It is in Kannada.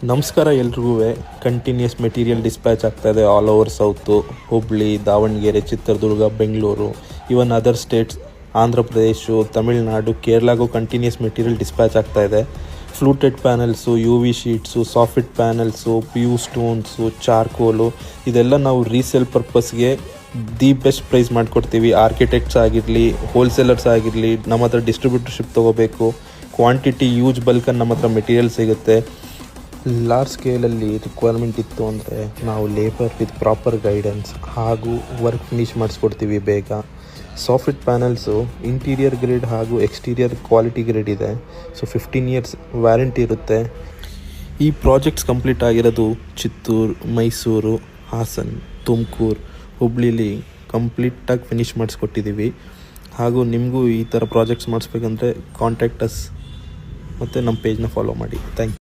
ನಮಸ್ಕಾರ ಎಲ್ರಿಗೂ. ಕಂಟಿನ್ಯೂಸ್ ಮೆಟೀರಿಯಲ್ ಡಿಸ್ಪ್ಯಾಚ್ ಆಗ್ತಾಯಿದೆ all over south, Hubli, Davanagere, Chitradurga, Bengaluru, even other states, Andhra Pradesh, Tamil Nadu, ಕೇರಳಗೂ ಕಂಟಿನ್ಯೂಸ್ ಮೆಟೀರಿಯಲ್ ಡಿಸ್ಪ್ಯಾಚ್ ಆಗ್ತಾಯಿದೆ. Fluted panels, U V sheets, soft panels, P U stones, charcoal, ಇದೆಲ್ಲ ನಾವು ರೀಸೇಲ್ ಪರ್ಪಸ್ಗೆ ದಿ ಬೆಸ್ಟ್ ಪ್ರೈಸ್ ಮಾಡಿಕೊಡ್ತೀವಿ. ಆರ್ಕಿಟೆಕ್ಟ್ಸ್ ಆಗಿರಲಿ, ಹೋಲ್ಸೇಲರ್ಸ್ ಆಗಿರಲಿ, ನಮ್ಮ ಹತ್ರ ಡಿಸ್ಟ್ರಿಬ್ಯೂಟರ್ಶಿಪ್ ತೊಗೋಬೇಕು, ಕ್ವಾಂಟಿಟಿ ಯೂಜ್ ಬಲ್ಕನ್ನು ನಮ್ಮ ಹತ್ರ ಮೆಟೀರಿಯಲ್ ಸಿಗುತ್ತೆ. ಲಾರ್ಜ್ ಸ್ಕೇಲಲ್ಲಿ ರಿಕ್ವೈರ್ಮೆಂಟ್ ಇತ್ತು ಅಂದರೆ ನಾವು ಲೇಬರ್ ವಿತ್ ಪ್ರಾಪರ್ ಗೈಡೆನ್ಸ್ ಹಾಗೂ ವರ್ಕ್ ಫಿನಿಷ್ ಮಾಡಿಸ್ಕೊಡ್ತೀವಿ ಬೇಗ. ಸಾಫ್ಟ್ ಪ್ಯಾನಲ್ಸು ಇಂಟೀರಿಯರ್ ಗ್ರೇಡ್ ಹಾಗೂ ಎಕ್ಸ್ಟೀರಿಯರ್ ಕ್ವಾಲಿಟಿ ಗ್ರೇಡ್ ಇದೆ. ಸೊ 15 years ವ್ಯಾರಂಟಿ ಇರುತ್ತೆ. ಈ ಪ್ರಾಜೆಕ್ಟ್ಸ್ ಕಂಪ್ಲೀಟ್ ಆಗಿರೋದು ಚಿತ್ತೂರು, ಮೈಸೂರು, ಹಾಸನ್, ತುಮಕೂರು, ಹುಬ್ಳಿಲಿ ಕಂಪ್ಲೀಟಾಗಿ ಫಿನಿಷ್ ಮಾಡಿಸ್ಕೊಟ್ಟಿದ್ದೀವಿ. ಹಾಗೂ ನಿಮಗೂ ಈ ಥರ ಪ್ರಾಜೆಕ್ಟ್ಸ್ ಮಾಡಿಸ್ಬೇಕಂದ್ರೆ ಕಾಂಟ್ಯಾಕ್ಟ್ ಅಸ್ ಮತ್ತು ನಮ್ಮ ಪೇಜ್ನ ಫಾಲೋ ಮಾಡಿ. Thank you.